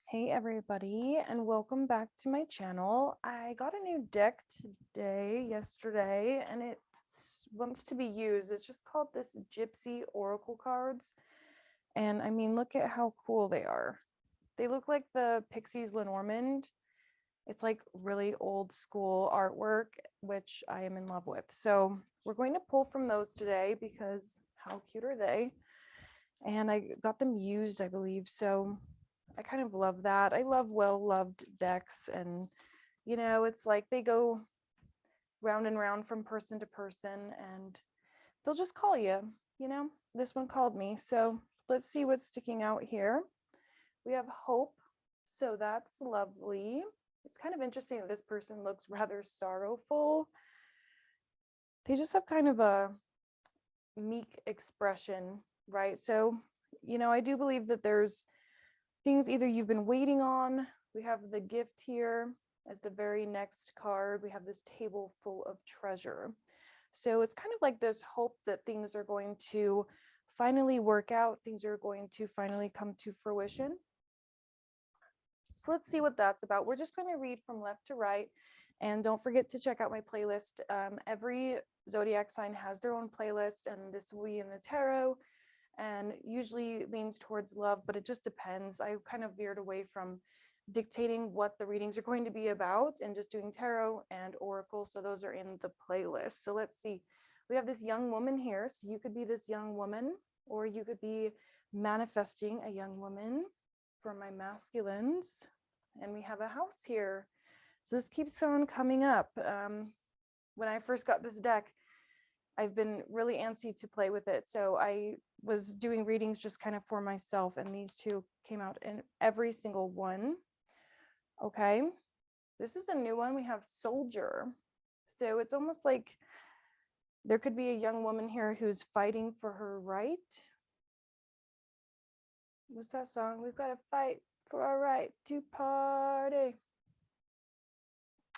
Hey everybody, and welcome back to my channel. I got a new deck yesterday, and it wants to be used. It's just called this Gypsy Oracle cards. And I mean, look at how cool they are. They look like the Pixies Lenormand. It's like really old school artwork, which I am in love with. So we're going to pull from those today because how cute are they? And I got them used, I believe. So I kind of love that. I love well-loved decks, and it's like they go round and round from person to person, and they'll just call you. This one called me. So let's see what's sticking out here. We have hope. So that's lovely. It's kind of interesting that this person looks rather sorrowful. They just have kind of a meek expression, right? So, I do believe that there's things either you've been waiting on. We have the gift here as the very next card. We have this table full of treasure. So it's kind of like this hope that things are going to finally work out. Things are going to finally come to fruition. So let's see what that's about. We're just going to read from left to right. And don't forget to check out my playlist. Every zodiac sign has their own playlist, and this will be in the tarot and usually leans towards love, but it just depends. I kind of veered away from dictating what the readings are going to be about and just doing tarot and oracle. So those are in the playlist. So let's see. We have this young woman here. So you could be this young woman, or you could be manifesting a young woman for my masculines. And we have a house here. So this keeps on coming up. When I first got this deck, I've been really antsy to play with it. So I was doing readings just kind of for myself, and these two came out in every single one. Okay. This is a new one. We have soldier. So it's almost like there could be a young woman here who's fighting for her right. What's that song? We've got to fight for our right to party.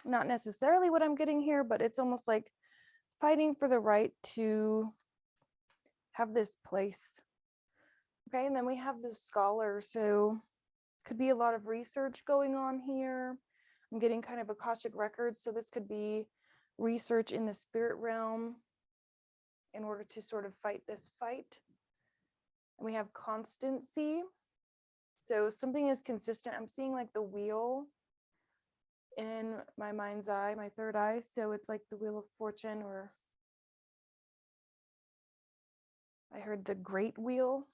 Not necessarily what I'm getting here, but it's almost like fighting for the right to have this place. Okay, and then we have this scholar, so could be a lot of research going on here. I'm getting kind of Akashic records, so this could be research in the spirit realm in order to sort of fight this fight. And we have constancy, so something is consistent. I'm seeing like the wheel in my mind's eye, my third eye, so it's like the wheel of fortune, or I heard the great wheel.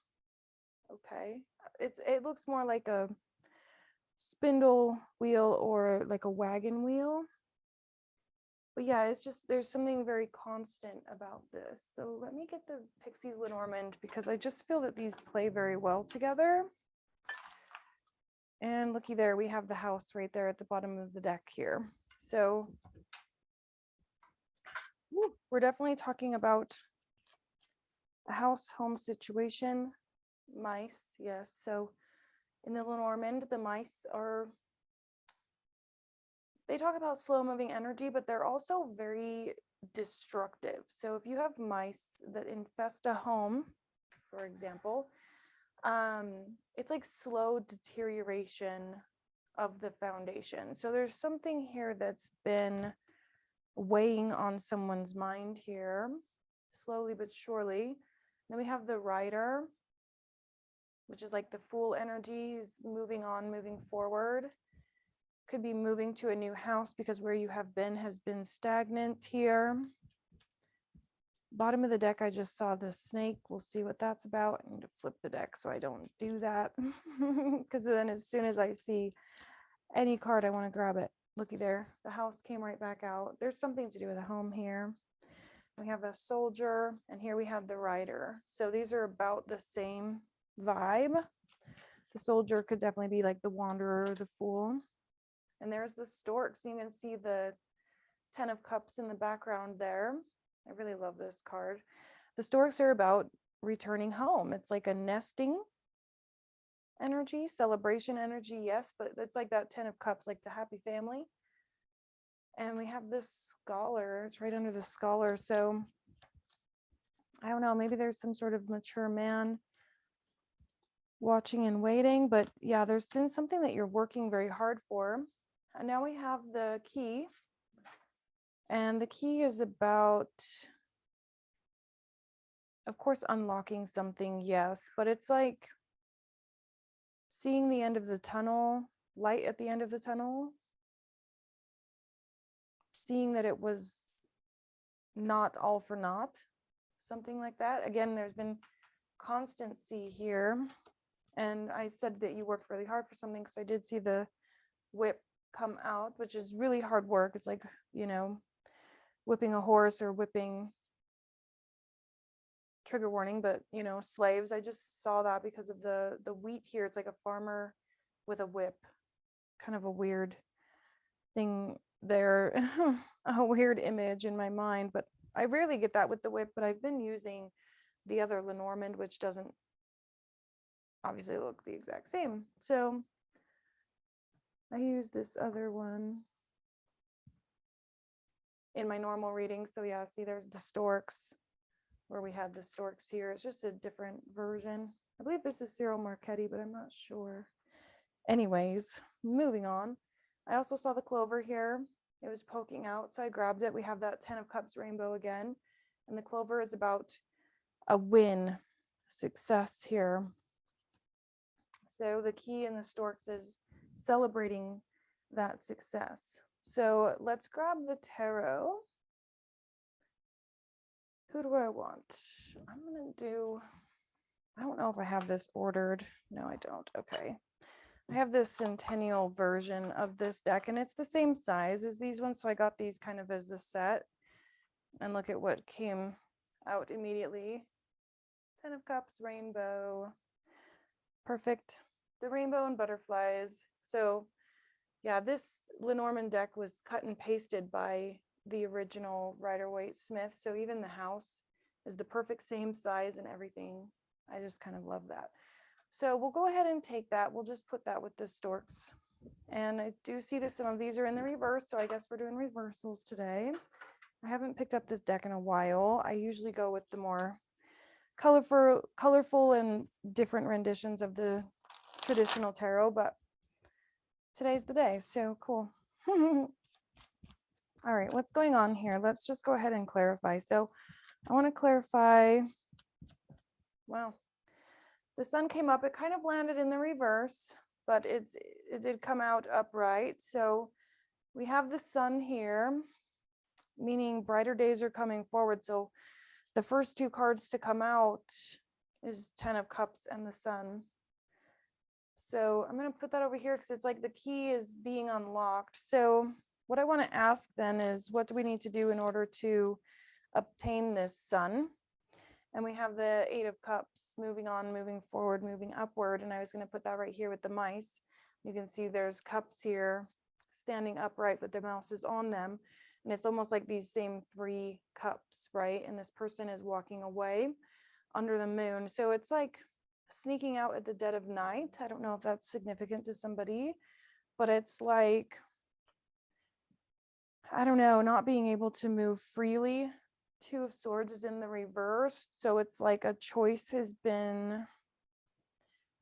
Okay, it looks more like a spindle wheel or like a wagon wheel. But yeah, it's just there's something very constant about this. So let me get the Pixies Lenormand, because I just feel that these play very well together. And looky there, we have the house right there at the bottom of the deck here. So we're definitely talking about a house home situation. Mice, yes. So in the Lenormand, the mice are, they talk about slow moving energy, but they're also very destructive. So if you have mice that infest a home, for example, it's like slow deterioration of the foundation. So there's something here that's been weighing on someone's mind here, slowly but surely. Then we have the rider, which is like the fool energy. He's moving on, moving forward. Could be moving to a new house because where you have been has been stagnant here. Bottom of the deck, I just saw the snake. We'll see what that's about. I need to flip the deck so I don't do that, because then as soon as I see any card, I want to grab it. Looky there, the house came right back out. There's something to do with a home here. We have a soldier, and here we have the rider. So these are about the same vibe. The soldier could definitely be like the wanderer, the fool. And there's the stork. So you can see the 10 of Cups in the background there. I really love this card. The storks are about returning home. It's like a nesting energy, celebration energy, yes, but it's like that 10 of Cups, like the happy family. And we have this scholar. It's right under the scholar. So I don't know, maybe there's some sort of mature man watching and waiting, but yeah, there's been something that you're working very hard for. And now we have the key, and the key is about, of course, unlocking something, yes, but it's like seeing the end of the tunnel, light at the end of the tunnel, seeing that it was not all for naught, something like that. Again, there's been constancy here. And I said that you worked really hard for something because I did see the whip come out, which is really hard work. It's like, you know, whipping a horse or whipping, trigger warning, but you know, slaves. I just saw that because of the wheat here. It's like a farmer with a whip. Kind of a weird thing there. A weird image in my mind, but I rarely get that with the whip, but I've been using the other Lenormand, which doesn't obviously look the exact same. So I use this other one in my normal readings. So yeah, see, there's the storks, where we had the storks here. It's just a different version. I believe this is Cyril Marchetti, but I'm not sure. Anyways, moving on. I also saw the clover here. It was poking out, so I grabbed it. We have that 10 of Cups rainbow again, and the clover is about a win, success here. So the key in the storks is celebrating that success. So let's grab the tarot. Who do I want? I'm gonna do, I don't know if I have this ordered. No, I don't. Okay. I have this centennial version of this deck, and it's the same size as these ones. So I got these kind of as the set. And look at what came out immediately. 10 of Cups, rainbow. Perfect. The rainbow and butterflies. So yeah, this Lenormand deck was cut and pasted by the original Rider-Waite Smith. So even the house is the perfect same size and everything. I just kind of love that. So we'll go ahead and take that. We'll just put that with the storks. And I do see that some of these are in the reverse, so I guess we're doing reversals today. I haven't picked up this deck in a while. I usually go with the more colorful and different renditions of the traditional tarot, but today's the day, so cool. All right, what's going on here? Let's just go ahead and clarify. So I want to clarify, wow, the sun came up, it kind of landed in the reverse, but it did come out upright. So we have the sun here, meaning brighter days are coming forward. So the first two cards to come out is 10 of Cups and the sun. So I'm going to put that over here because it's like the key is being unlocked. So what I want to ask then is, what do we need to do in order to obtain this sun? And we have the 8 of Cups moving on, moving forward, moving upward. And I was going to put that right here with the mice. You can see there's cups here standing upright, but the mouse is on them. And it's almost like these same 3 cups, right? And this person is walking away under the moon. So it's like sneaking out at the dead of night. I don't know if that's significant to somebody, but it's like, I don't know, not being able to move freely. 2 of Swords is in the reverse. So it's like a choice has been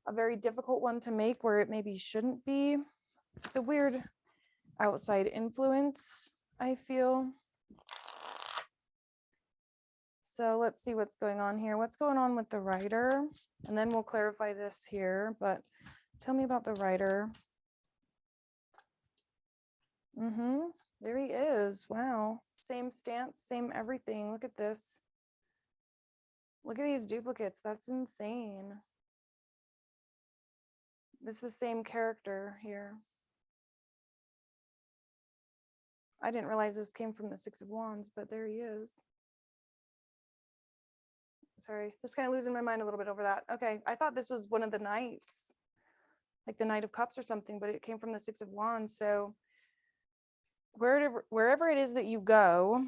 a very difficult one to make where it maybe shouldn't be. It's a weird outside influence, I feel. So let's see what's going on here. What's going on with the writer? And then we'll clarify this here, but tell me about the writer. There he is. Wow. Same stance, same everything. Look at this. Look at these duplicates. That's insane. This is the same character here. I didn't realize this came from the 6 of Wands, but there he is. Sorry, just kind of losing my mind a little bit over that. Okay, I thought this was one of the knights, like the Knight of Cups or something, but it came from the 6 of Wands. So wherever it is that you go,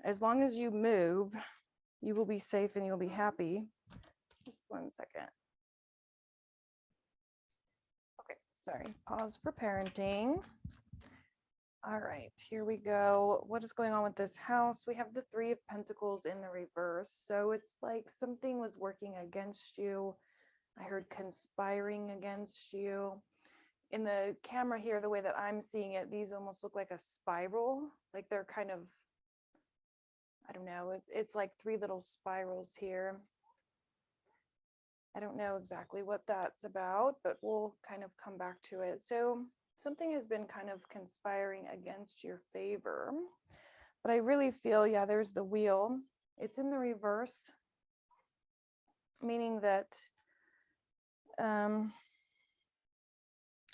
as long as you move, you will be safe and you'll be happy. Just one second. Okay, sorry, pause for parenting. All right, here we go. What is going on with this house? We have the 3 of Pentacles in the reverse. So it's like something was working against you. I heard conspiring against you. In the camera here, the way that I'm seeing it, these almost look like a spiral. Like they're kind of, I don't know, it's like three little spirals here. I don't know exactly what that's about, but we'll kind of come back to it. So something has been kind of conspiring against your favor. But I really feel, yeah, there's the wheel. It's in the reverse, meaning that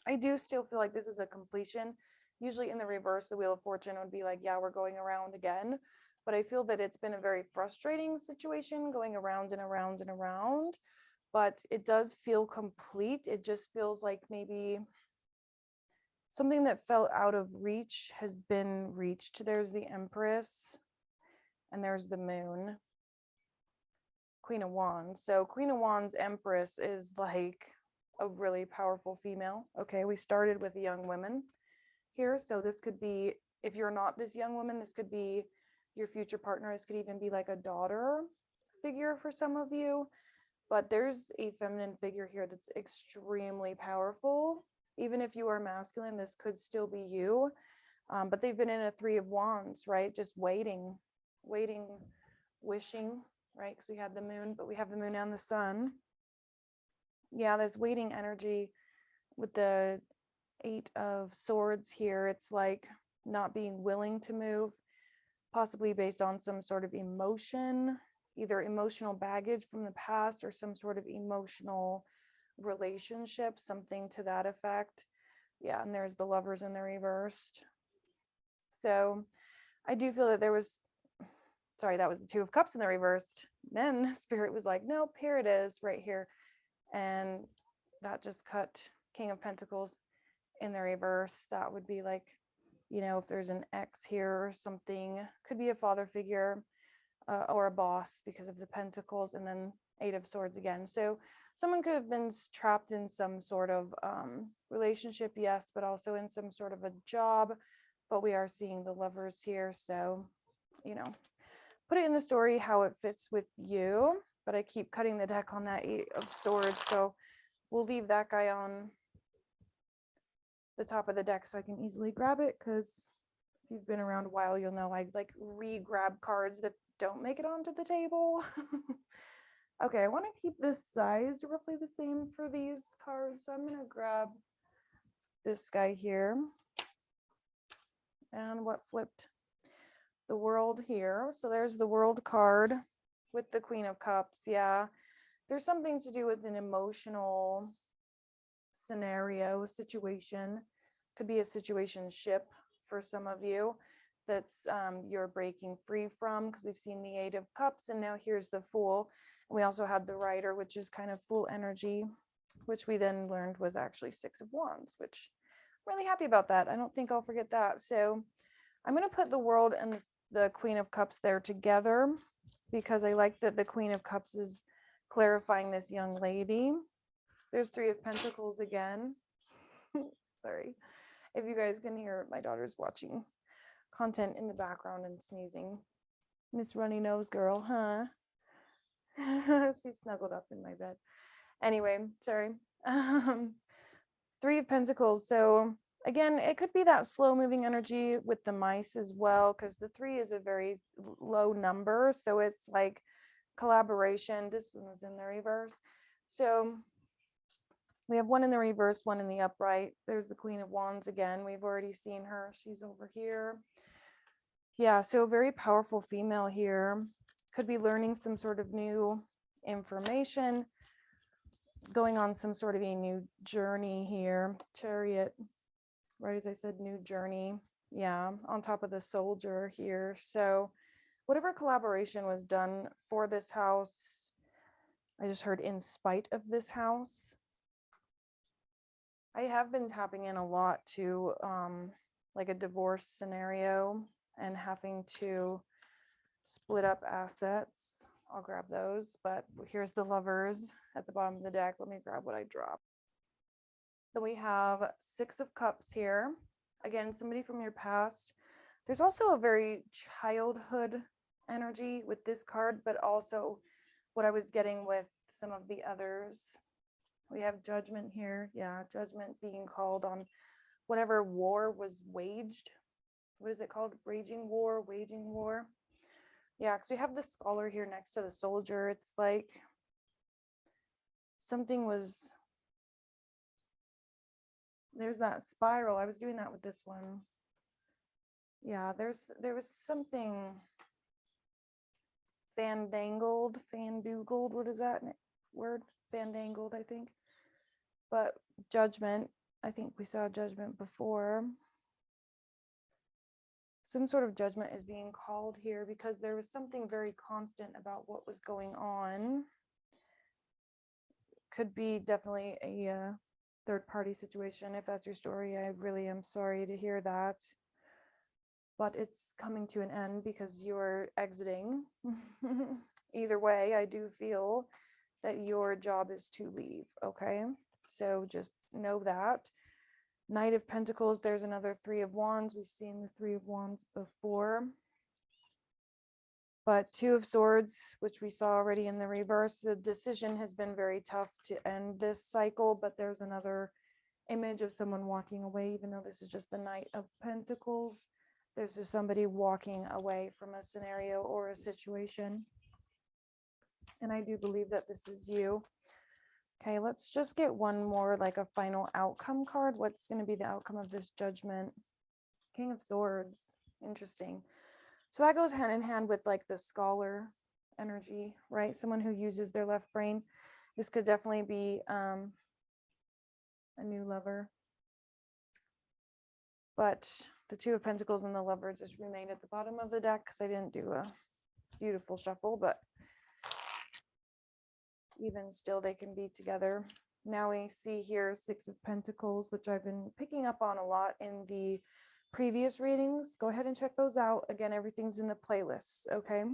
I do still feel like this is a completion. Usually in the reverse, the Wheel of Fortune would be like, yeah, we're going around again. But I feel that it's been a very frustrating situation going around and around and around. But it does feel complete. It just feels like maybe something that fell out of reach has been reached. There's the Empress and there's the Moon. Queen of Wands. So Queen of Wands, Empress is like a really powerful female. Okay, we started with young women here. So this could be, if you're not this young woman, this could be your future partner. This could even be like a daughter figure for some of you. But there's a feminine figure here that's extremely powerful. Even if you are masculine, this could still be you. But they've been in a Three of Wands, right? Just waiting, wishing, right? Because we had the moon, but we have the moon and the sun. Yeah, there's waiting energy with the Eight of Swords here. It's like not being willing to move, possibly based on some sort of emotion, either emotional baggage from the past or some sort of emotional relationship, something to that effect. Yeah, and there's the Lovers in the reversed. So I do feel that there was, sorry, that was the Two of Cups in the reversed. Then Spirit was like, nope, here it is right here. And that just cut King of Pentacles in the reverse. That would be like, you know, if there's an X here or something, could be a father figure or a boss because of the Pentacles, and then Eight of Swords again. So someone could have been trapped in some sort of relationship, yes, but also in some sort of a job. But we are seeing the Lovers here. So, you know, put it in the story how it fits with you. But I keep cutting the deck on that Eight of Swords. So we'll leave that guy on the top of the deck so I can easily grab it, because if you've been around a while, you'll know I like re-grab cards that don't make it onto the table. Okay, I want to keep this size roughly the same for these cards. So I'm going to grab this guy here. And what flipped? The World here. So there's the World card with the Queen of Cups. Yeah, there's something to do with an emotional scenario, situation. Could be a situationship for some of you that's you're breaking free from, because we've seen the Eight of Cups and now here's the Fool. And we also had the Rider, which is kind of Fool energy, which we then learned was actually Six of Wands, which I'm really happy about that. I don't think I'll forget that. So I'm going to put the World and the Queen of Cups there together, because I like that the Queen of Cups is clarifying this young lady. There's Three of Pentacles again. Sorry if you guys can hear my daughter's watching content in the background and sneezing. Miss Runny Nose Girl, huh? She's snuggled up in my bed. Anyway, sorry. Three of Pentacles. So again, it could be that slow moving energy with the mice as well, because the three is a very low number. So it's like collaboration. This one was in the reverse. So we have one in the reverse, one in the upright. There's the Queen of Wands again. We've already seen her. She's over here. Yeah, so very powerful female here. Could be learning some sort of new information, going on some sort of a new journey here. Chariot, right as I said, new journey. Yeah, on top of the Soldier here. So whatever collaboration was done for this house, I just heard in spite of this house. I have been tapping in a lot to like a divorce scenario and having to split up assets. I'll grab those, but here's the Lovers at the bottom of the deck. Let me grab what I dropped. Then we have Six of Cups here. Again, somebody from your past. There's also a very childhood energy with this card, but also what I was getting with some of the others. We have judgment here. Yeah, judgment being called on whatever war was waged. What is it called? Raging war, waging war. Yeah, because we have the scholar here next to the soldier. It's like something was, there's that spiral. I was doing that with this one. Yeah, there was something fandoogled. What is that word? Fandangled, I think. But judgment, I think we saw judgment before. Some sort of judgment is being called here because there was something very constant about what was going on. Could be definitely a third party situation. If that's your story, I really am sorry to hear that. But it's coming to an end because you're exiting. Either way, I do feel that your job is to leave, okay? So just know that. Knight of Pentacles, there's another Three of Wands. We've seen the Three of Wands before. But Two of Swords, which we saw already in the reverse, the decision has been very tough to end this cycle, but there's another image of someone walking away, even though this is just the Knight of Pentacles. There's just somebody walking away from a scenario or a situation. And I do believe that this is you. Okay, let's just get one more, like a final outcome card. What's going to be the outcome of this judgment? King of Swords. Interesting. So that goes hand in hand with like the scholar energy, right? Someone who uses their left brain. This could definitely be a new lover. But the Two of Pentacles and the Lover just remained at the bottom of the deck because I didn't do a beautiful shuffle, but even still they can be together. Now we see here Six of Pentacles, which I've been picking up on a lot in the previous readings. Go ahead and check those out. Again, everything's in the playlist, okay?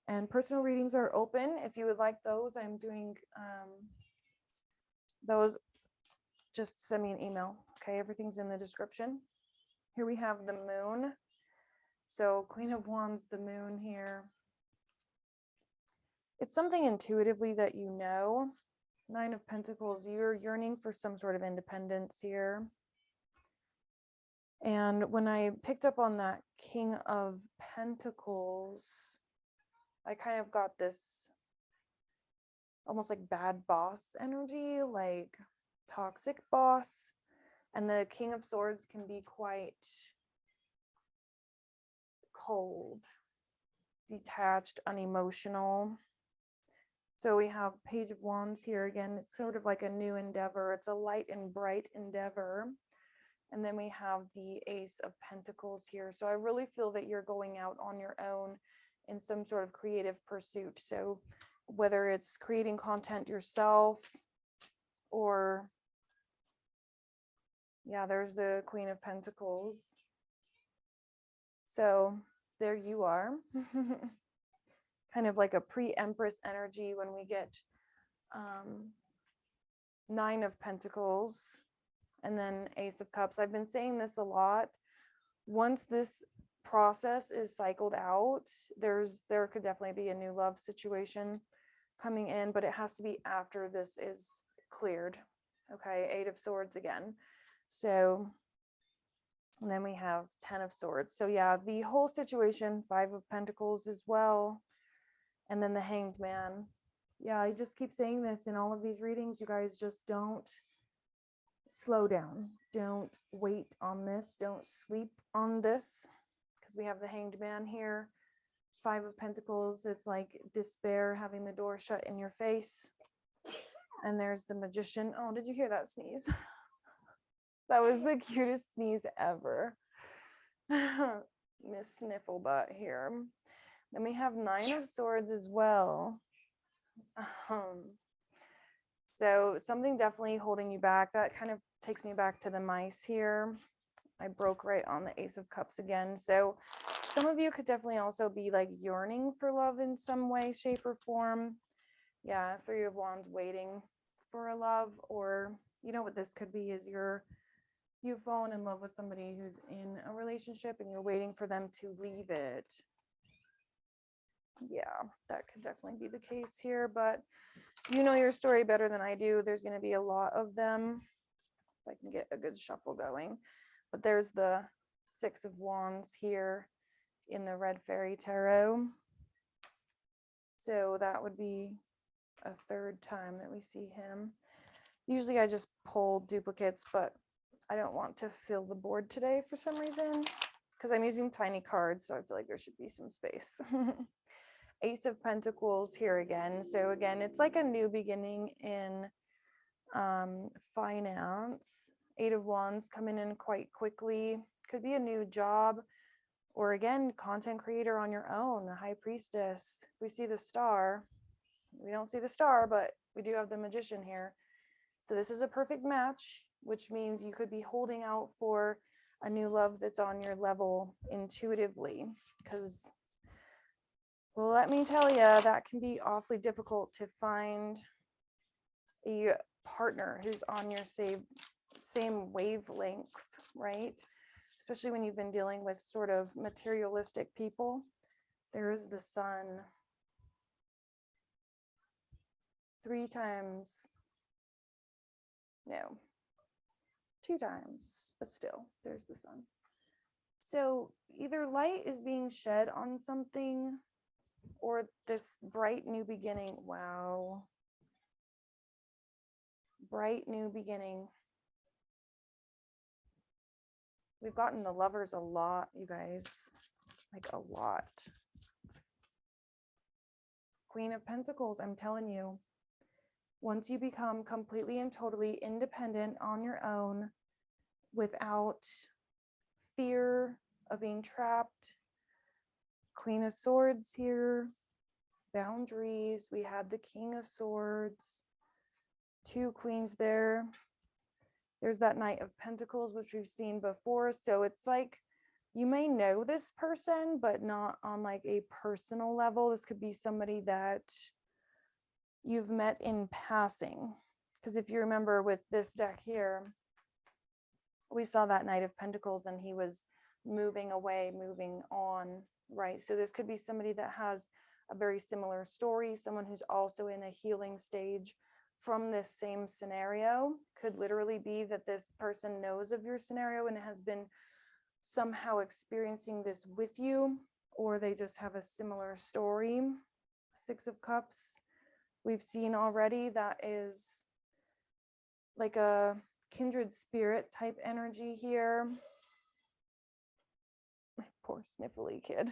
And personal readings are open. If you would like those, I'm doing those. Just send me an email, okay? Everything's in the description. Here we have the Moon. So Queen of Wands, the Moon here. It's something intuitively that you know. Nine of Pentacles, you're yearning for some sort of independence here. And when I picked up on that King of Pentacles, I kind of got this almost like bad boss energy, like toxic boss. And the King of Swords can be quite cold, detached, unemotional. So we have Page of Wands here again. It's sort of like a new endeavor. It's a light and bright endeavor. And then we have the Ace of Pentacles here. So I really feel that you're going out on your own in some sort of creative pursuit. So whether it's creating content yourself or, yeah, there's the Queen of Pentacles. So there you are. Kind of like a pre-Empress energy when we get Nine of Pentacles and then Ace of Cups. I've been saying this a lot. Once this process is cycled out, there could definitely be a new love situation coming in, but it has to be after this is cleared. Okay, Eight of Swords again. So, and then we have 10 of Swords. So yeah, the whole situation, Five of Pentacles as well. And then the Hanged Man. Yeah, I just keep saying this in all of these readings. You guys just don't slow down. Don't wait on this. Don't sleep on this. Because we have the Hanged Man here. Five of Pentacles. It's like despair, having the door shut in your face. And there's the Magician. Oh, did you hear that sneeze? That was the cutest sneeze ever. Miss Snifflebutt here. Then we have Nine of Swords as well. So something definitely holding you back. That kind of takes me back to the mice here. I broke right on the Ace of Cups again. So some of you could definitely also be like yearning for love in some way, shape, or form. Yeah, Three of Wands, waiting for a love, or you know what this could be is you've fallen in love with somebody who's in a relationship and you're waiting for them to leave it. Yeah, that could definitely be the case here, but you know your story better than I do. There's going to be a lot of them. If I can get a good shuffle going. But there's the Six of Wands here in the Red Fairy Tarot. So that would be a third time that we see him. Usually I just pull duplicates, but I don't want to fill the board today for some reason because I'm using tiny cards, so I feel like there should be some space. Ace of Pentacles here again. So again, it's like a new beginning in finance. Eight of Wands coming in quite quickly. Could be a new job, or again, content creator on your own, the High Priestess. We see the star. We don't see the star, but we do have the Magician here. So this is a perfect match, which means you could be holding out for a new love that's on your level intuitively. Because, well, let me tell you, that can be awfully difficult to find a partner who's on your same wavelength, right? Especially when you've been dealing with sort of materialistic people. There is the Sun. 3 times. No. 2 times, but still, there's the Sun. So either light is being shed on something or this bright new beginning. Wow. Bright new beginning. We've gotten the Lovers a lot, you guys. Like a lot. Queen of Pentacles, I'm telling you. Once you become completely and totally independent on your own without fear of being trapped. Queen of Swords here. Boundaries. We had the King of Swords. 2 queens there. There's that Knight of Pentacles, which we've seen before. So it's like you may know this person, but not on like a personal level. This could be somebody that you've met in passing. Because if you remember with this deck here, we saw that Knight of Pentacles and he was moving away, moving on, right? So this could be somebody that has a very similar story, someone who's also in a healing stage from this same scenario. Could literally be that this person knows of your scenario and has been somehow experiencing this with you, or they just have a similar story. 6 of Cups, we've seen already, that is like a kindred spirit type energy here. My poor sniffly kid.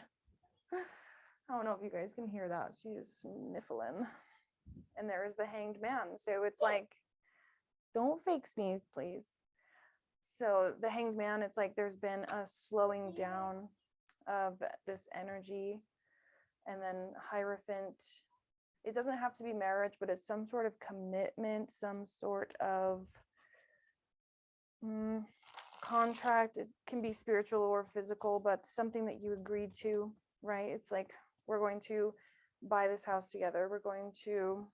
I don't know if you guys can hear that. She is sniffling. And there's the Hanged Man. So it's like, don't fake sneeze, please. So the Hanged Man, it's like there's been a slowing down of this energy. And then Hierophant, it doesn't have to be marriage, but it's some sort of commitment, some sort of contract. It can be spiritual or physical, but something that you agreed to, right? It's like, we're going to buy this house together. We're going to,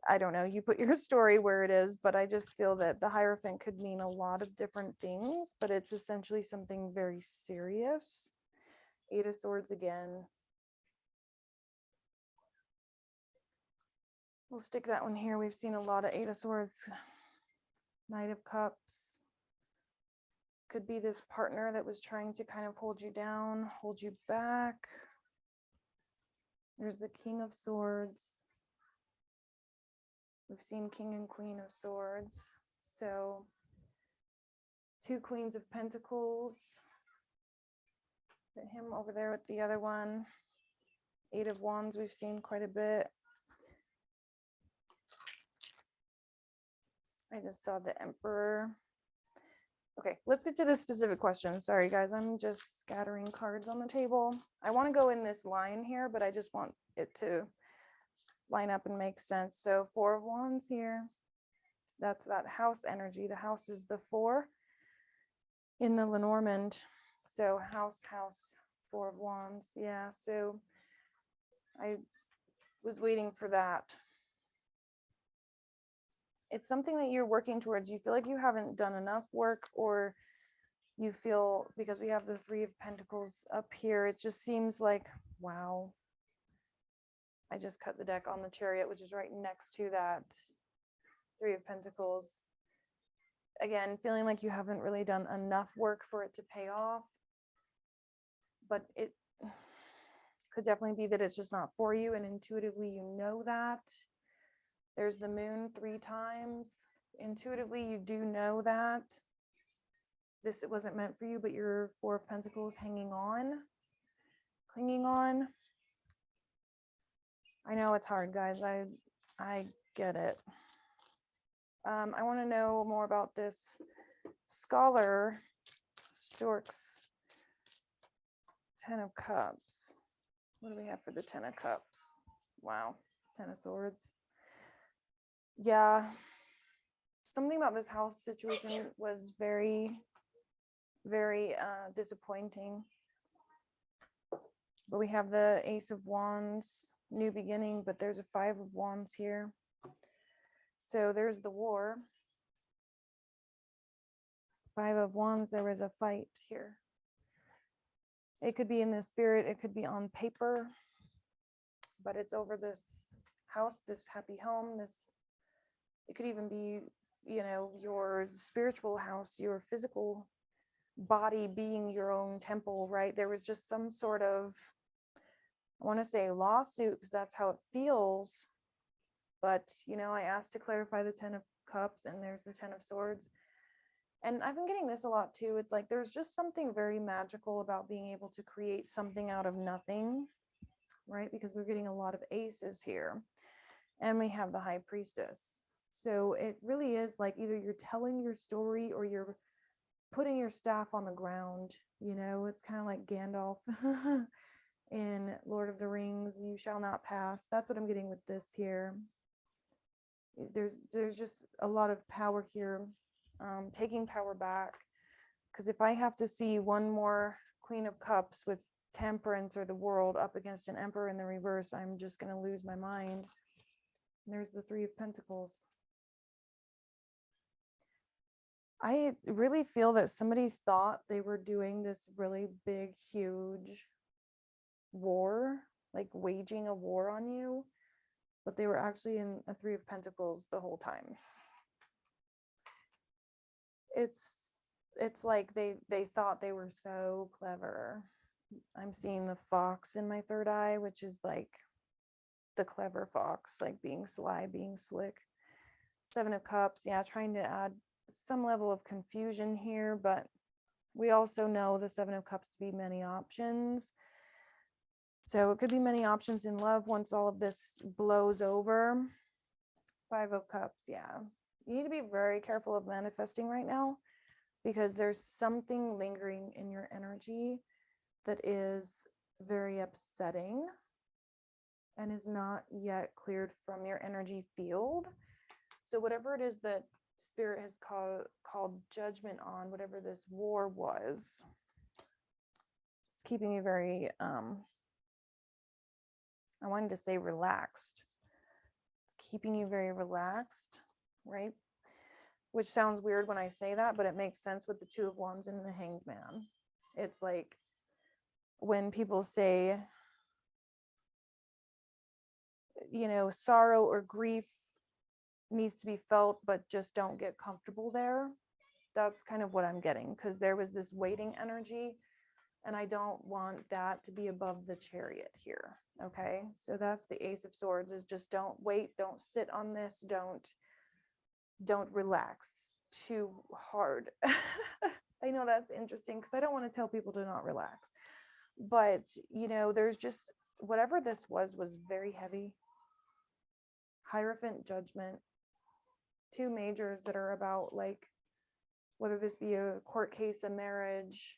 I don't know, you put your story where it is, but I just feel that the Hierophant could mean a lot of different things, but it's essentially something very serious. 8 of Swords again. We'll stick that one here. We've seen a lot of 8 of Swords. Knight of Cups. Could be this partner that was trying to kind of hold you down, hold you back. There's the King of Swords. We've seen King and Queen of Swords. So 2 Queens of Pentacles. Put him over there with the other one. 8 of Wands we've seen quite a bit. I just saw the Emperor. Okay, let's get to the specific questions. Sorry, guys, I'm just scattering cards on the table. I want to go in this line here, but I just want it to line up and make sense. So 4 of Wands here. That's that house energy. The house is the 4 in the Lenormand. So house, 4 of Wands. Yeah, so I was waiting for that. It's something that you're working towards. You feel like you haven't done enough work, or you feel, because we have the Three of Pentacles up here, it just seems like, wow. I just cut the deck on the Chariot, which is right next to that Three of Pentacles. Again, feeling like you haven't really done enough work for it to pay off. But it could definitely be that it's just not for you, and intuitively you know that. There's the Moon 3 times. Intuitively you do know that this wasn't meant for you, but your Four of Pentacles hanging on, clinging on. I know it's hard, guys. I get it. I want to know more about this scholar Stork's Ten of Cups. What do we have for the Ten of Cups? Wow. Ten of Swords. Yeah. Something about this house situation was very, very disappointing. But we have the Ace of Wands, new beginning, but there's a Five of Wands here. So there's the war. Five of Wands, there was a fight here. It could be in the spirit, it could be on paper, but it's over this house, this happy home, this, it could even be, you know, your spiritual house, your physical body being your own temple, right? There was just some sort of, I want to say lawsuit, because that's how it feels. But, you know, I asked to clarify the Ten of Cups, and there's the Ten of Swords. And I've been getting this a lot too. It's like there's just something very magical about being able to create something out of nothing, right? Because we're getting a lot of aces here. And we have the High Priestess. So it really is like either you're telling your story or you're putting your staff on the ground. You know, it's kind of like Gandalf in Lord of the Rings, you shall not pass. That's what I'm getting with this here. There's just a lot of power here, taking power back. Because if I have to see one more Queen of Cups with Temperance or the World up against an Emperor in the reverse, I'm just going to lose my mind. And there's the Three of Pentacles. I really feel that somebody thought they were doing this really big, huge war, like waging a war on you, but they were actually in a Three of Pentacles the whole time. It's like they thought they were so clever. I'm seeing the fox in my third eye, which is like the clever fox, like being sly, being slick. Seven of Cups, yeah, trying to add some level of confusion here, but we also know the Seven of Cups to be many options. So it could be many options in love once all of this blows over. Five of Cups, yeah. You need to be very careful of manifesting right now, because there's something lingering in your energy that is very upsetting and is not yet cleared from your energy field. So whatever it is that Spirit has called judgment on, whatever this war was, it's keeping you very, I wanted to say relaxed. It's keeping you very relaxed, right? Which sounds weird when I say that, but it makes sense with the Two of Wands and the Hanged Man. It's like when people say, you know, sorrow or grief needs to be felt, but just don't get comfortable there. That's kind of what I'm getting, because there was this waiting energy, and I don't want that to be above the Chariot here. Okay, so that's the Ace of Swords, is just don't wait, don't sit on this, don't relax too hard. I know that's interesting, because I don't want to tell people to not relax, but you know, there's just whatever this was very heavy. Hierophant, Judgment, two majors that are about, like, whether this be a court case, a marriage,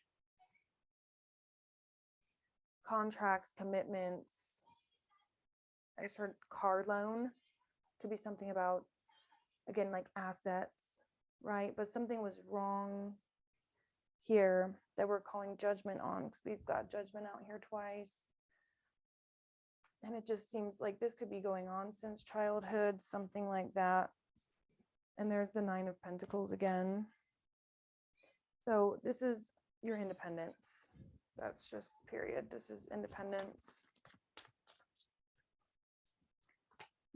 contracts, commitments. I just heard car loan. Could be something about, again, like assets, right? But something was wrong here that we're calling judgment on, because we've got Judgment out here twice. And it just seems like this could be going on since childhood, something like that. And there's the Nine of Pentacles again. So this is your independence. That's just period. This is independence.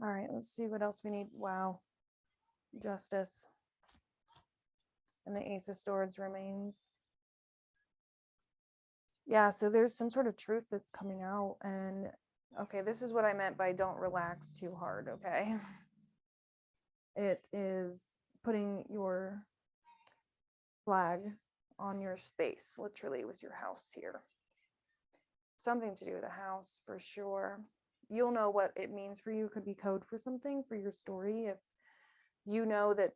All right, let's see what else we need. Wow. Justice. And the Ace of Swords remains. Yeah, so there's some sort of truth that's coming out. And okay, this is what I meant by don't relax too hard, okay? It is putting your flag on your space, literally, with your house here. Something to do with a house for sure. You'll know what it means for you. It could be code for something for your story. If you know that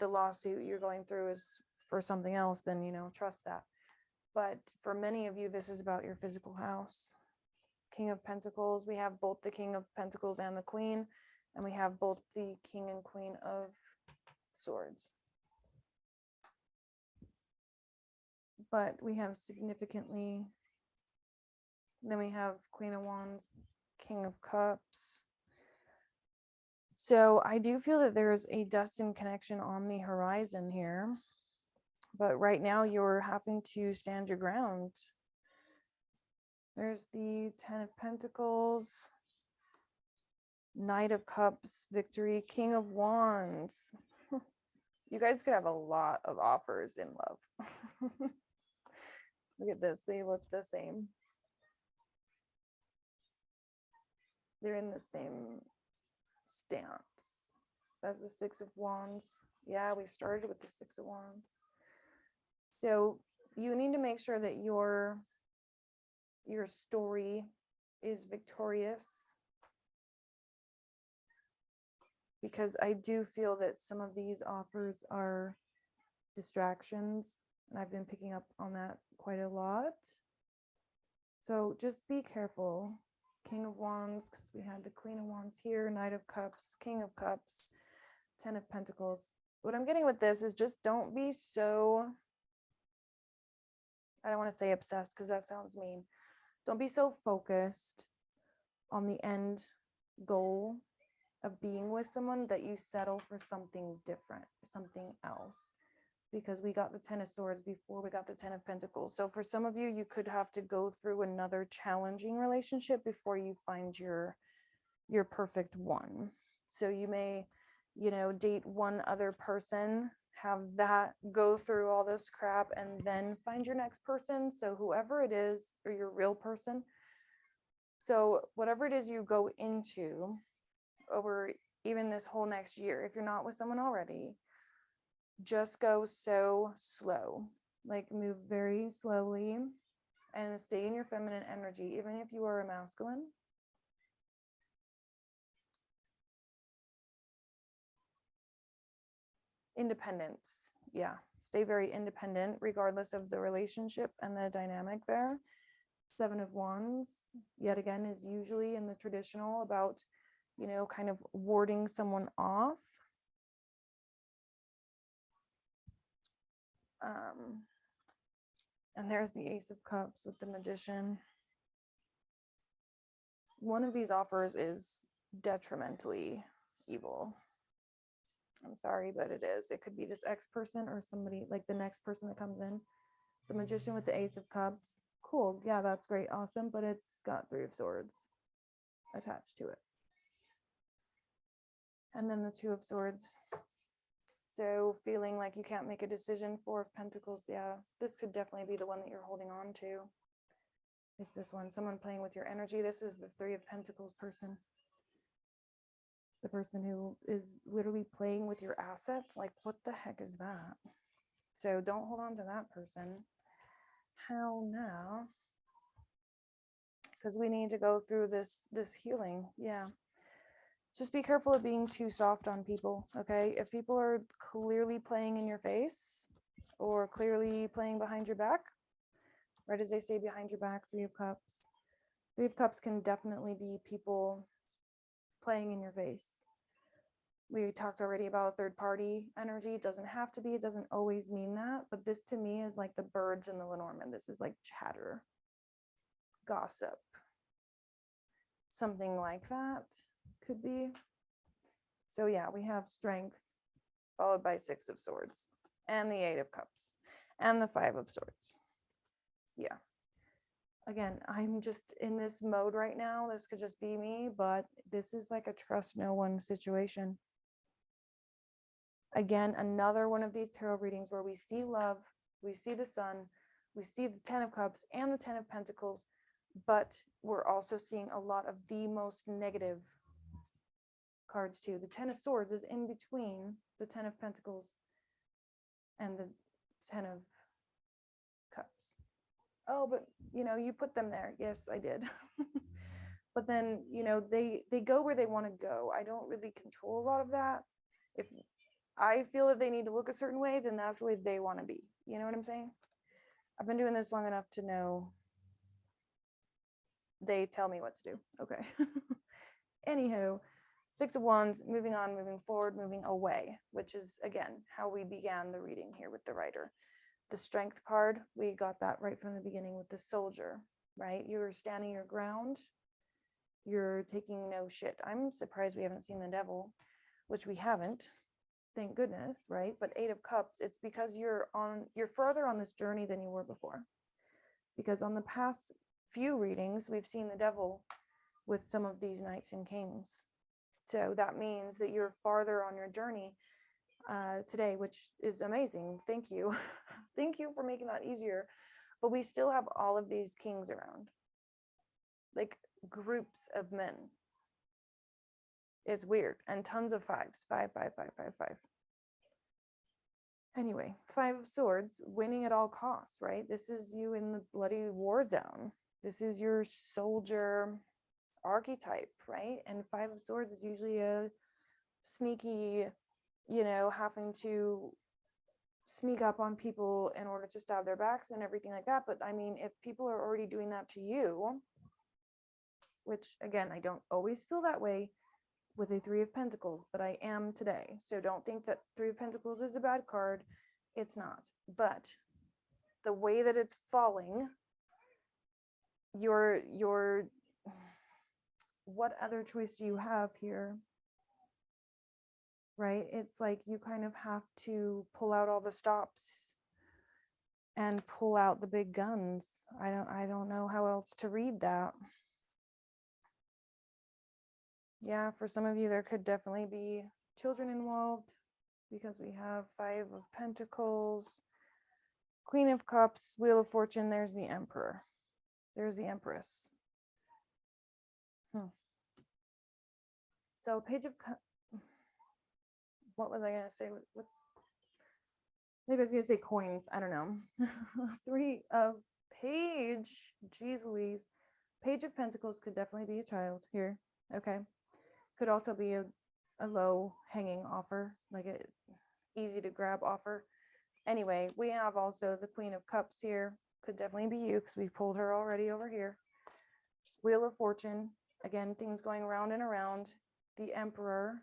the lawsuit you're going through is for something else, then, you know, trust that. But for many of you, this is about your physical house. King of Pentacles. We have both the King of Pentacles and the Queen, and we have both the King and Queen of Swords. But we have significantly, then we have Queen of Wands, King of Cups. So I do feel that there's a destined connection on the horizon here. But right now you're having to stand your ground. There's the Ten of Pentacles, Knight of Cups, Victory, King of Wands. You guys could have a lot of offers in love. Look at this. They look the same. They're in the same stance. That's the Six of Wands. Yeah, we started with the Six of Wands. So you need to make sure that your story is victorious, because I do feel that some of these offers are distractions, and I've been picking up on that quite a lot. So just be careful. King of Wands, because we had the Queen of Wands here, Knight of Cups, King of Cups, Ten of Pentacles. What I'm getting with this is just don't be so, I don't want to say obsessed because that sounds mean. Don't be so focused on the end goal of being with someone that you settle for something different, something else. Because we got the Ten of Swords before we got the Ten of Pentacles. So for some of you, you could have to go through another challenging relationship before you find your perfect one. So you may, you know, date one other person, have that go through all this crap, and then find your next person. So whoever it is, or your real person. So whatever it is you go into over even this whole next year, if you're not with someone already, just go so slow, like move very slowly and stay in your feminine energy, even if you are a masculine. Independence. Yeah, stay very independent regardless of the relationship and the dynamic there. Seven of Wands, yet again, is usually in the traditional about, you know, kind of warding someone off. And there's the Ace of Cups with the Magician. One of these offers is detrimentally evil. I'm sorry, but it is. It could be this ex person or somebody like the next person that comes in. The Magician with the Ace of Cups. Cool. Yeah, that's great. Awesome. But it's got Three of Swords attached to it. And then the Two of Swords. So feeling like you can't make a decision. Four of Pentacles. Yeah, this could definitely be the one that you're holding on to. It's this one. Someone playing with your energy. This is the Three of Pentacles person. The person who is literally playing with your assets. Like, what the heck is that? So don't hold on to that person. Hell no. Because we need to go through this healing. Yeah. Just be careful of being too soft on people, okay? If people are clearly playing in your face or clearly playing behind your back, right as they say behind your back, Three of Cups. Three of Cups can definitely be people playing in your face. We talked already about third party energy. It doesn't have to be, it doesn't always mean that, but this to me is like the birds in the Lenormand. This is like chatter, gossip, something like that could be. So yeah, we have Strength followed by Six of Swords and the Eight of Cups. and the Five of Swords. Yeah. Again, I'm just in this mode right now. This could just be me, but this is like a trust no one situation. Again, another one of these tarot readings where we see love, we see the sun, we see the Ten of Cups and the Ten of Pentacles, but we're also seeing a lot of the most negative cards too. The Ten of Swords is in between the Ten of Pentacles and the Ten of Cups. Oh, but you put them there. Yes, I did. But then, they go where they want to go. I don't really control a lot of that. If I feel that they need to look a certain way, then that's the way they want to be. You know what I'm saying? I've been doing this long enough to know they tell me what to do. Okay. Anywho, Six of Wands, moving on, moving forward, moving away, which is, again, how we began the reading here with the writer. The Strength card, we got that right from the beginning with the Soldier, right? You're standing your ground. You're taking no shit. I'm surprised we haven't seen the Devil, which we haven't. Thank goodness, right? But Eight of Cups, it's because you're further on this journey than you were before. Because on the past few readings, we've seen the Devil with some of these Knights and Kings. So that means that you're farther on your journey today, which is amazing. Thank you. Thank you for making that easier. But we still have all of these kings around, like groups of men. It's weird. And tons of fives. Five, five, five, five, five. Anyway, Five of Swords, winning at all costs, right? This is you in the bloody war zone. This is your soldier archetype, right? And Five of Swords is usually a sneaky, having to sneak up on people in order to stab their backs and everything like that. But I mean, if people are already doing that to you, which again, I don't always feel that way with a Three of Pentacles, but I am today. So don't think that Three of Pentacles is a bad card. It's not. But the way that it's falling, your what other choice do you have here? Right? It's like you kind of have to pull out all the stops and pull out the big guns. I don't know how else to read that. Yeah, for some of you there could definitely be children involved because we have Five of Pentacles, Queen of Cups, Wheel of Fortune, there's the Emperor. There's the Empress. So Page of what was I going to say? Maybe I was going to say coins. I don't know. Three of Page. Jeez Louise. Page of Pentacles could definitely be a child here. Okay. Could also be a low hanging offer, like a easy to grab offer. Anyway, we have also the Queen of Cups here. Could definitely be you because we pulled her already over here. Wheel of Fortune. Again, things going round and around. The Emperor.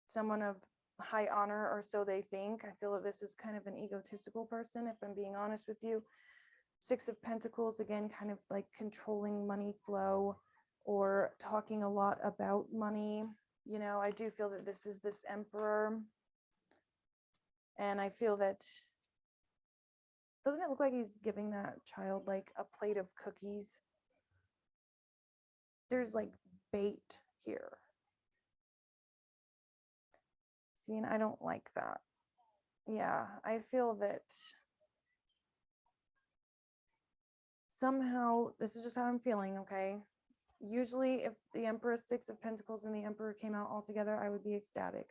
Someone of high honor, or so they think. I feel that this is kind of an egotistical person, if I'm being honest with you. Six of Pentacles, again, kind of like controlling money flow or talking a lot about money. I do feel that this is this Emperor. And I feel that, doesn't it look like he's giving that child like a plate of cookies? There's like bait here. See, and I don't like that. Yeah, I feel that somehow, this is just how I'm feeling, okay? Usually if the Empress, Six of Pentacles, and the Emperor came out all together, I would be ecstatic.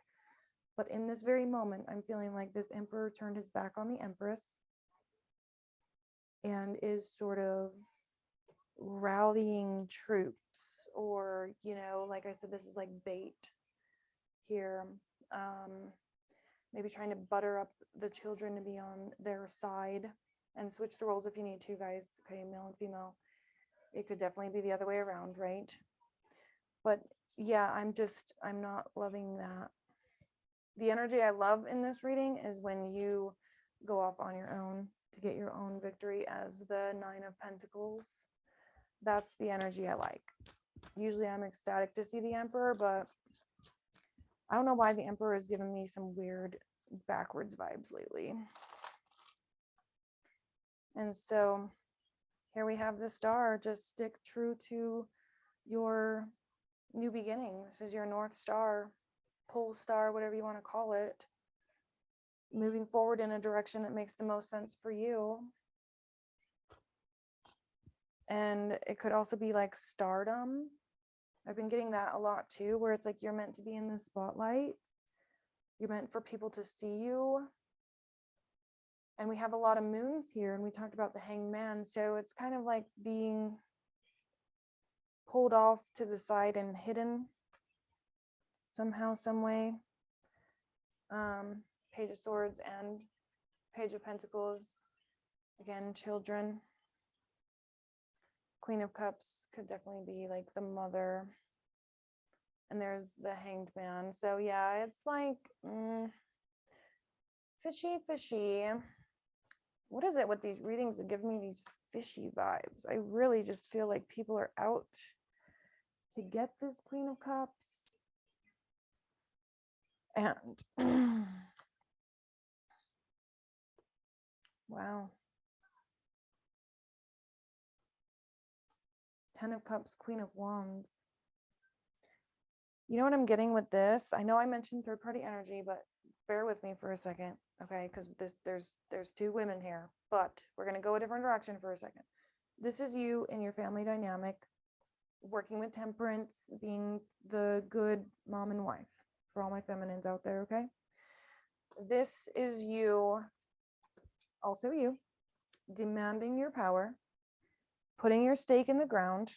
But in this very moment, I'm feeling like this Emperor turned his back on the Empress and is sort of rallying troops, or, like I said, this is like bait here. Maybe trying to butter up the children to be on their side, and switch the roles if you need to, guys. Okay, male and female. It could definitely be the other way around, right? But yeah, I'm not loving that. The energy I love in this reading is when you go off on your own to get your own victory as the Nine of Pentacles. That's the energy I like. Usually I'm ecstatic to see the Emperor, but I don't know why the Emperor is giving me some weird backwards vibes lately. And so here we have the star. Just stick true to your new beginning. This is your North Star, pole star, whatever you want to call it. Moving forward in a direction that makes the most sense for you. And it could also be like stardom. I've been getting that a lot too, where it's like you're meant to be in the spotlight. You're meant for people to see you. And we have a lot of moons here, and we talked about the hanged man. So it's kind of like being pulled off to the side and hidden somehow, some way. Page of Swords and Page of Pentacles. Again, children. Queen of Cups could definitely be like the mother. And there's the hanged man. So yeah, it's like fishy. What is it with these readings that give me these fishy vibes? I really just feel like people are out to get this Queen of Cups. And wow. 10 of Cups, Queen of Wands. You know what I'm getting with this? I know I mentioned third-party energy, but bear with me for a second, okay? Because there's two women here, but we're gonna go a different direction for a second. This is you and your family dynamic, working with temperance, being the good mom and wife for all my feminines out there, okay? This is you, also you, demanding your power, putting your stake in the ground,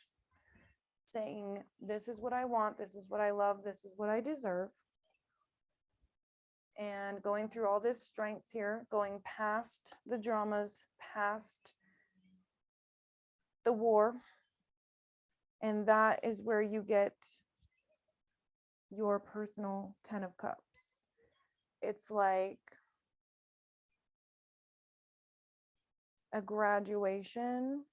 saying, this is what I want, this is what I love, this is what I deserve. And going through all this strength here, going past the dramas, past the war. And that is where you get your personal 10 of Cups. It's like a graduation.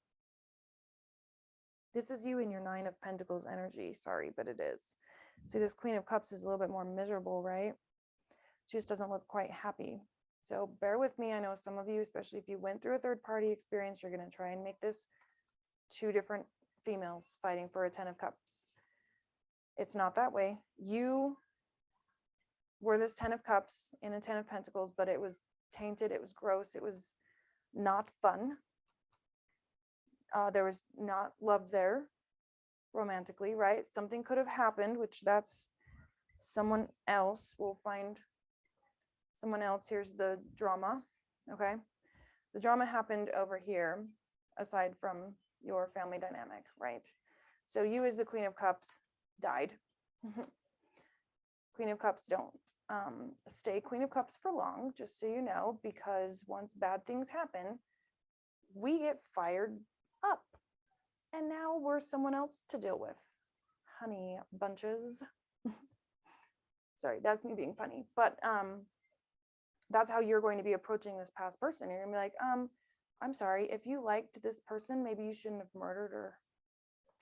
This is you in your 9 of Pentacles energy. Sorry, but it is. See, this Queen of Cups is a little bit more miserable, right? She just doesn't look quite happy. So bear with me. I know some of you, especially if you went through a third party experience, you're going to try and make this two different females fighting for a 10 of Cups. It's not that way. You were this 10 of Cups in a 10 of Pentacles, but it was tainted. It was gross. It was not fun. There was not love there romantically, right? Something could have happened, which that's someone else. We'll find someone else. Here's the drama, okay? The drama happened over here, aside from your family dynamic, right? So you as the Queen of Cups died. Queen of Cups don't stay Queen of Cups for long, just so you know, because once bad things happen, we get fired up. And now we're someone else to deal with. Honey bunches. Sorry, that's me being funny. But that's how you're going to be approaching this past person. You're gonna be like, I'm sorry, if you liked this person, maybe you shouldn't have murdered her.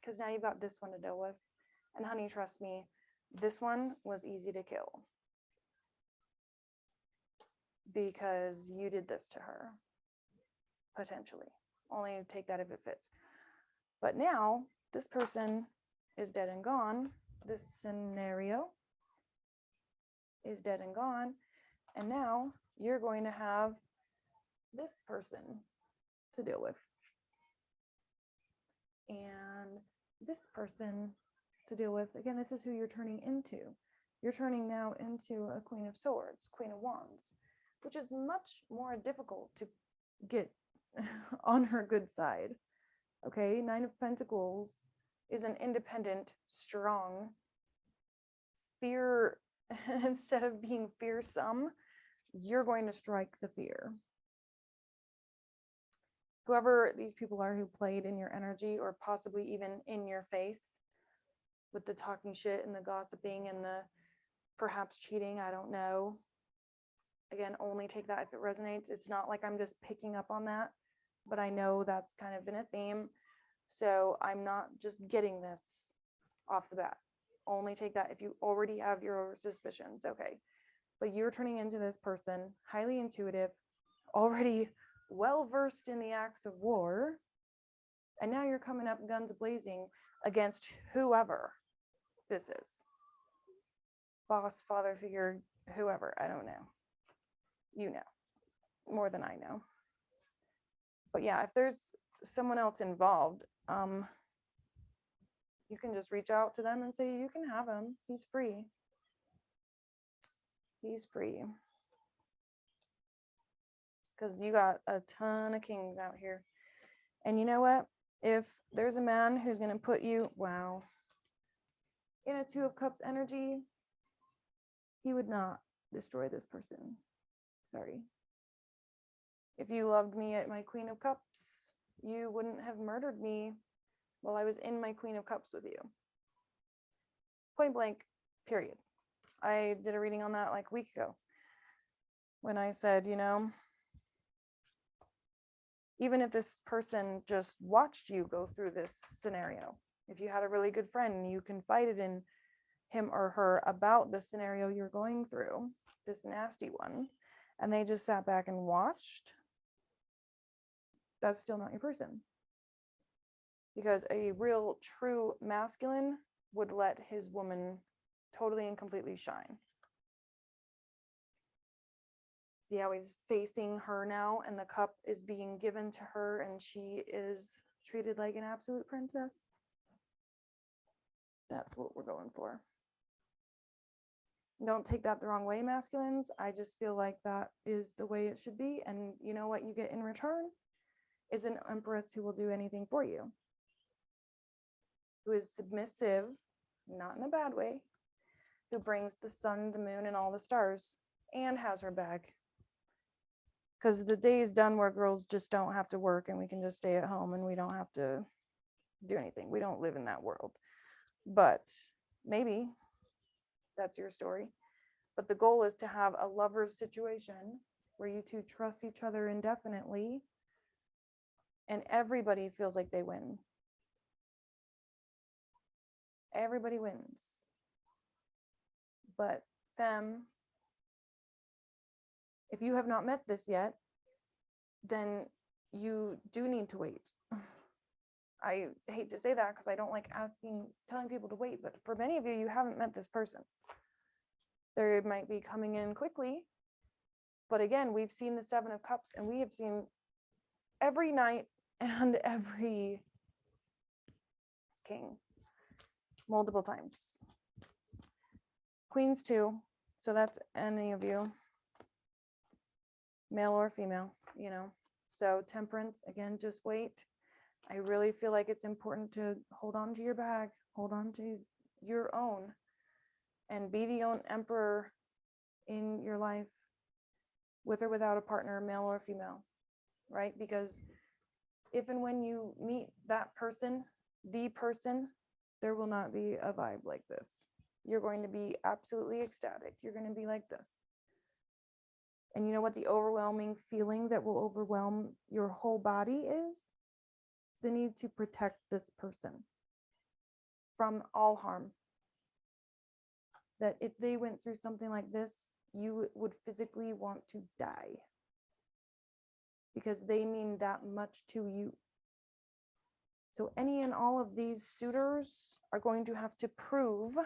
Because now you've got this one to deal with. And honey, trust me, this one was easy to kill. Because you did this to her. Potentially. Only take that if it fits. But now, this person is dead and gone. This scenario is dead and gone. And now you're going to have this person to deal with. And this person to deal with. Again, this is who you're turning into. You're turning now into a Queen of Swords, Queen of Wands, which is much more difficult to get on her good side. Okay, 9 of Pentacles is an independent, strong, fear, instead of being fearsome, you're going to strike the fear. Whoever these people are who played in your energy, or possibly even in your face with the talking shit and the gossiping and the perhaps cheating, I don't know. Again, only take that if it resonates. It's not like I'm just picking up on that, but I know that's kind of been a theme. So I'm not just getting this off the bat. Only take that if you already have your suspicions, okay? But you're turning into this person, highly intuitive, already well versed in the acts of war, and now you're coming up guns blazing against whoever this is. Boss, father figure, whoever, I don't know. You know more than I know. But yeah, if there's someone else involved, you can just reach out to them and say, you can have him. He's free. He's free. Because you got a ton of kings out here. And you know what? If there's a man who's going to put you, wow, in a Two of Cups energy, he would not destroy this person. Sorry. If you loved me at my Queen of Cups, you wouldn't have murdered me while I was in my Queen of Cups with you. Point blank, period. I did a reading on that like a week ago when I said, you know, even if this person just watched you go through this scenario, if you had a really good friend and you confided in him or her about the scenario you're going through, this nasty one, and they just sat back and watched, that's still not your person. Because a real true masculine would let his woman totally and completely shine. See how he's facing her now, and the cup is being given to her, and she is treated like an absolute princess. That's what we're going for. Don't take that the wrong way, masculines. I just feel like that is the way it should be. And you know what you get in return is an empress who will do anything for you, who is submissive, not in a bad way, who brings the sun, the moon, and all the stars, and has her back. Because the day is done where girls just don't have to work and we can just stay at home and we don't have to do anything. We don't live in that world. But maybe that's your story. But the goal is to have a lover's situation where you two trust each other indefinitely and everybody feels like they win. Everybody wins. But femme, if you have not met this yet, then you do need to wait. I hate to say that because I don't like telling people to wait, but for many of you, you haven't met this person. They might be coming in quickly, but again, we've seen the Seven of Cups and we have seen every knight and every king multiple times. Queens too, so that's any of you, male or female, you know. So Temperance, again, just wait. I really feel like it's important to hold on to your bag, hold on to your own, and be the own emperor in your life, with or without a partner, male or female, right? Because if and when you meet that person, the person, there will not be a vibe like this. You're going to be absolutely ecstatic. You're going to be like this. And you know what the overwhelming feeling that will overwhelm your whole body is? The need to protect this person from all harm. That if they went through something like this, you would physically want to die because they mean that much to you. So any and all of these suitors are going to have to prove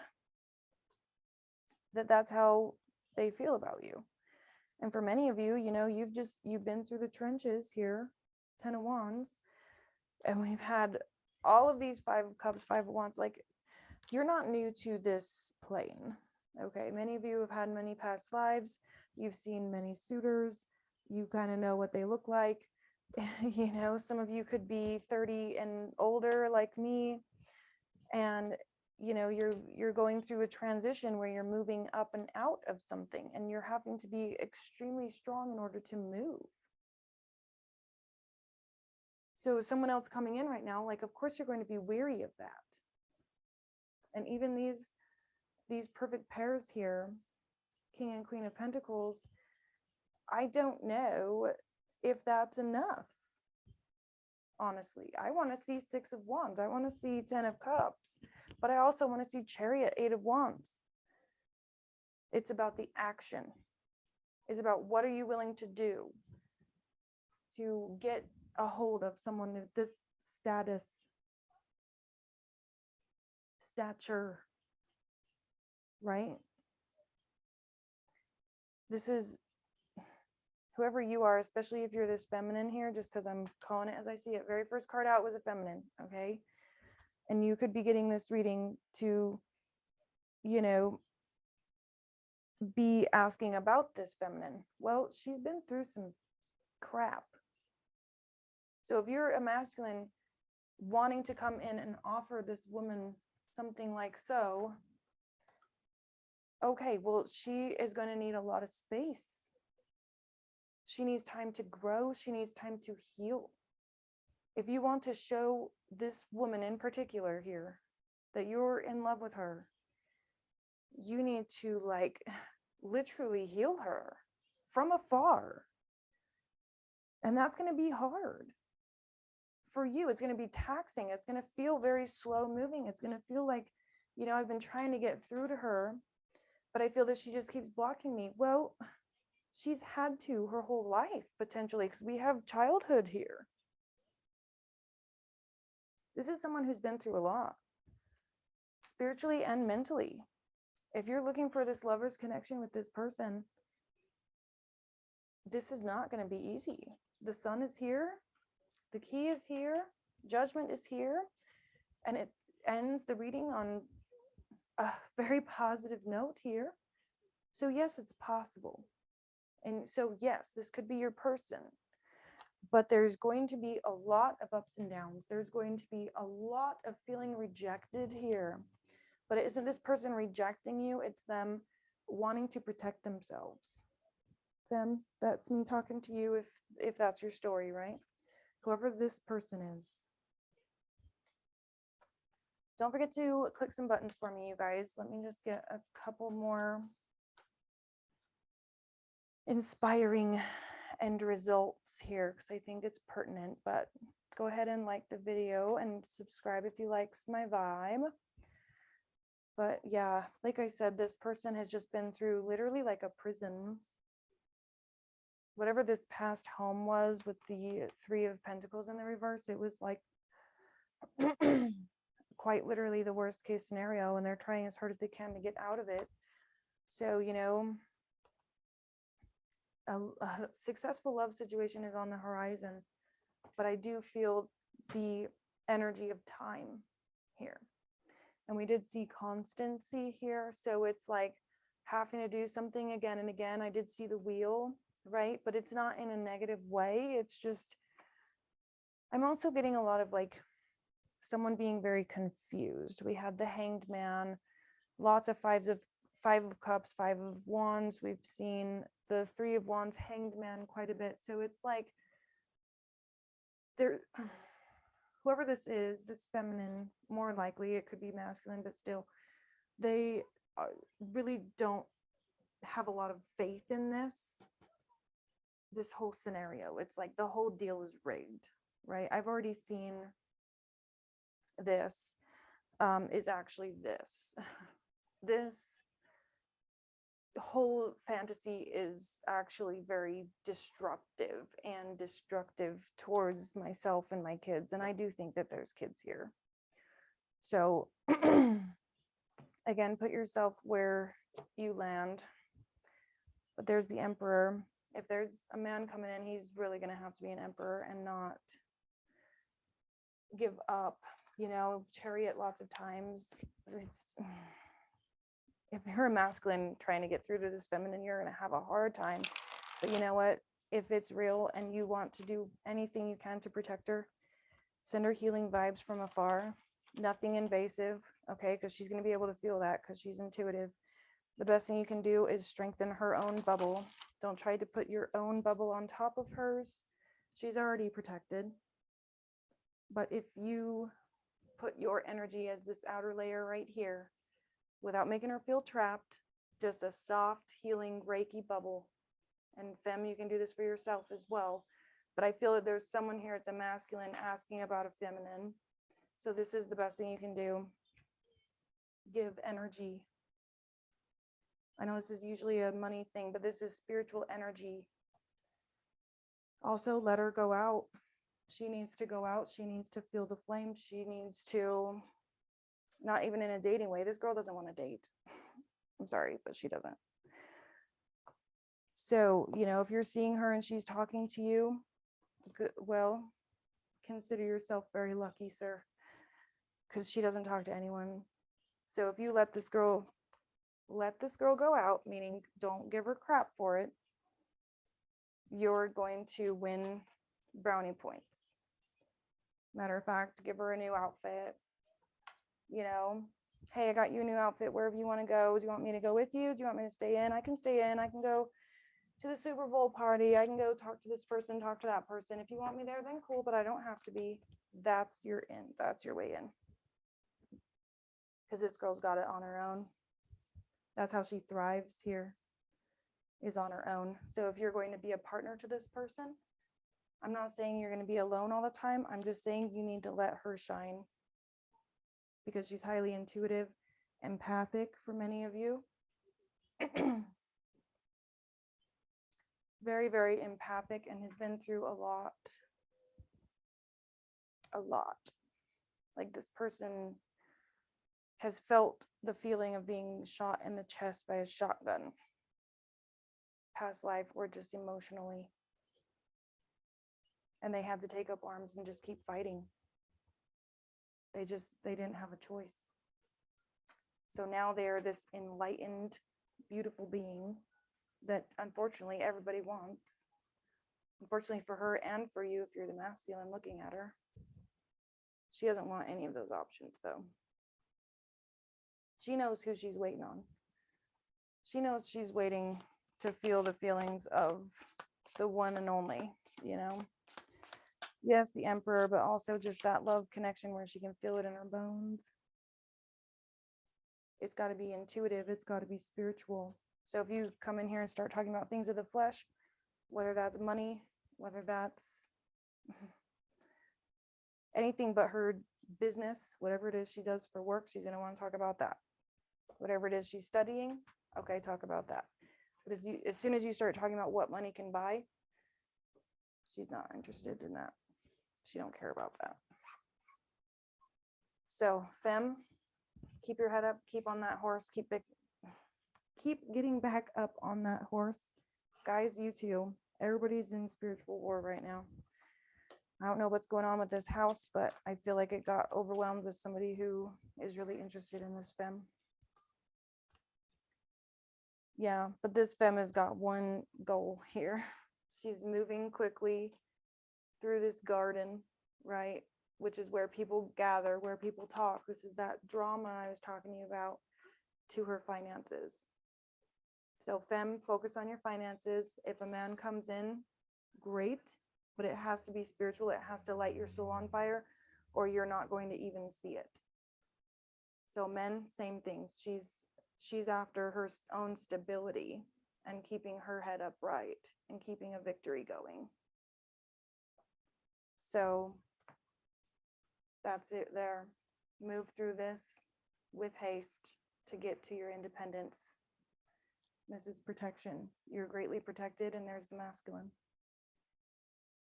that that's how they feel about you. And for many of you, you know, you've been through the trenches here, 10 of Wands, and we've had all of these 5 of Cups, 5 of Wands. Like, you're not new to this plane, okay? Many of you have had many past lives. You've seen many suitors. You kind of know what they look like. You know, some of you could be 30 and older like me, and you know, you're going through a transition where you're moving up and out of something, and you're having to be extremely strong in order to move. So someone else coming in right now, like, of course you're going to be weary of that. And even these perfect pairs here, King and Queen of Pentacles, I don't know if that's enough. Honestly, I want to see 6 of Wands. I want to see 10 of Cups, but I also want to see Chariot, 8 of Wands. It's about the action. It's about what are you willing to do to get a hold of someone with this stature, right? This is whoever you are, especially if you're this feminine here, just because I'm calling it as I see it. Very first card out was a feminine, okay? And you could be getting this reading to, you know, be asking about this feminine. Well, she's been through some crap. So if you're a masculine wanting to come in and offer this woman something like so, okay, well, she is going to need a lot of space. She needs time to grow. She needs time to heal. If you want to show this woman in particular here that you're in love with her, you need to like literally heal her from afar. And that's going to be hard for you. It's going to be taxing. It's going to feel very slow moving. It's going to feel like, you know, I've been trying to get through to her, but I feel that she just keeps blocking me. Well, she's had to her whole life potentially, because we have childhood here. This is someone who's been through a lot, spiritually and mentally. If you're looking for this lover's connection with this person, this is not going to be easy. The sun is here. The key is here. Judgment is here. And it ends the reading on a very positive note here. So yes, it's possible. And so yes, this could be your person. But there's going to be a lot of ups and downs. There's going to be a lot of feeling rejected here. But it isn't this person rejecting you, it's them wanting to protect themselves. Fem, that's me talking to you if that's your story, right? Whoever this person is. Don't forget to click some buttons for me, you guys. Let me just get a couple more inspiring end results here, because I think it's pertinent. But go ahead and like the video and subscribe if you like my vibe. But yeah, like I said, this person has just been through literally like a prison. Whatever this past home was with the Three of Pentacles in the reverse, it was like quite literally the worst case scenario, and they're trying as hard as they can to get out of it. So, you know, a successful love situation is on the horizon, but I do feel the energy of time here. And we did see constancy here. So it's like having to do something again and again. I did see the wheel, right? But it's not in a negative way. It's just, I'm also getting a lot of like someone being very confused. We had the Hanged Man, lots of Five of Cups, Five of Wands. We've seen the Three of Wands, Hanged Man quite a bit. So it's like there, whoever this is, this feminine, more likely it could be masculine, but still, they really don't have a lot of faith in this whole scenario. It's like the whole deal is rigged, right? I've already seen this is actually this whole fantasy is actually very destructive towards myself and my kids. And I do think that there's kids here. So again, put yourself where you land. But there's the Emperor. If there's a man coming in, he's really going to have to be an Emperor and not give up. You know, Chariot lots of times. If you're a masculine trying to get through to this feminine, you're going to have a hard time. But you know what? If it's real and you want to do anything you can to protect her, send her healing vibes from afar. Nothing invasive, okay? Because she's going to be able to feel that because she's intuitive. The best thing you can do is strengthen her own bubble. Don't try to put your own bubble on top of hers. She's already protected. But if you put your energy as this outer layer right here, without making her feel trapped, just a soft, healing, Reiki bubble. And Fem, you can do this for yourself as well. But I feel that there's someone here, it's a masculine, asking about a feminine. So this is the best thing you can do. Give energy. I know this is usually a money thing, but this is spiritual energy. Also, let her go out. She needs to go out. She needs to feel the flame. She needs to, not even in a dating way. This girl doesn't want to date. I'm sorry, but she doesn't. So, if you're seeing her and she's talking to you, good, well, consider yourself very lucky, sir, because she doesn't talk to anyone. So if you let this girl go out, meaning don't give her crap for it, you're going to win brownie points. Matter of fact, give her a new outfit. Hey, I got you a new outfit. Wherever you want to go. Do you want me to go with you? Do you want me to stay in? I can stay in. I can go to the Super Bowl party. I can go talk to this person, talk to that person. If you want me there, then cool, but I don't have to be. That's your in. That's your way in. Because this girl's got it on her own. That's how she thrives here, is on her own. So if you're going to be a partner to this person, I'm not saying you're going to be alone all the time. I'm just saying you need to let her shine, because she's highly intuitive, empathic for many of you. Very, very empathic, and has been through a lot. Like, this person has felt the feeling of being shot in the chest by a shotgun, past life or just emotionally. And they had to take up arms and just keep fighting. They didn't have a choice. So now they're this enlightened, beautiful being that unfortunately everybody wants. Unfortunately for her and for you, if you're the masculine looking at her. She doesn't want any of those options, though. She knows who she's waiting on. She knows she's waiting to feel the feelings of the one and only, Yes, the emperor, but also just that love connection where she can feel it in her bones. It's got to be intuitive. It's got to be spiritual. So if you come in here and start talking about things of the flesh, whether that's money, whether that's anything but her business, whatever it is she does for work, she's going to want to talk about that. Whatever it is she's studying, okay, talk about that. But as soon as you start talking about what money can buy, she's not interested in that. She don't care about that. So, femme, keep your head up, keep on that horse, keep getting back up on that horse. Guys, you too. Everybody's in spiritual war right now. I don't know what's going on with this house, but I feel like it got overwhelmed with somebody who is really interested in this femme. Yeah, but this femme has got one goal here. She's moving quickly through this garden, right? Which is where people gather, where people talk. This is that drama I was talking to you about, to her finances. So femme, focus on your finances. If a man comes in, great, but it has to be spiritual. It has to light your soul on fire, or you're not going to even see it. So men, same thing. She's after her own stability and keeping her head upright and keeping a victory going. So that's it there. Move through this with haste to get to your independence. This is protection. You're greatly protected, and there's the masculine.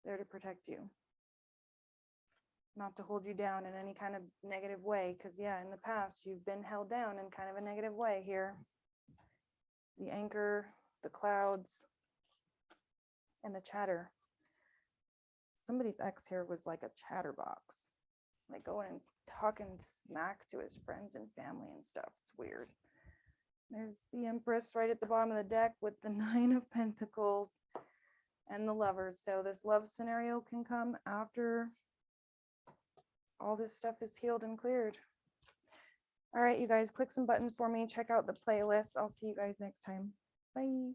There to protect you. Not to hold you down in any kind of negative way, because yeah, in the past you've been held down in kind of a negative way here. The anchor, the clouds, and the chatter. Somebody's ex here was like a chatterbox, like going and talking smack to his friends and family and stuff. It's weird. There's the Empress right at the bottom of the deck with the 9 of Pentacles and the Lovers. So this love scenario can come after all this stuff is healed and cleared. All right, you guys, click some buttons for me. Check out the playlist. I'll see you guys next time. Bye.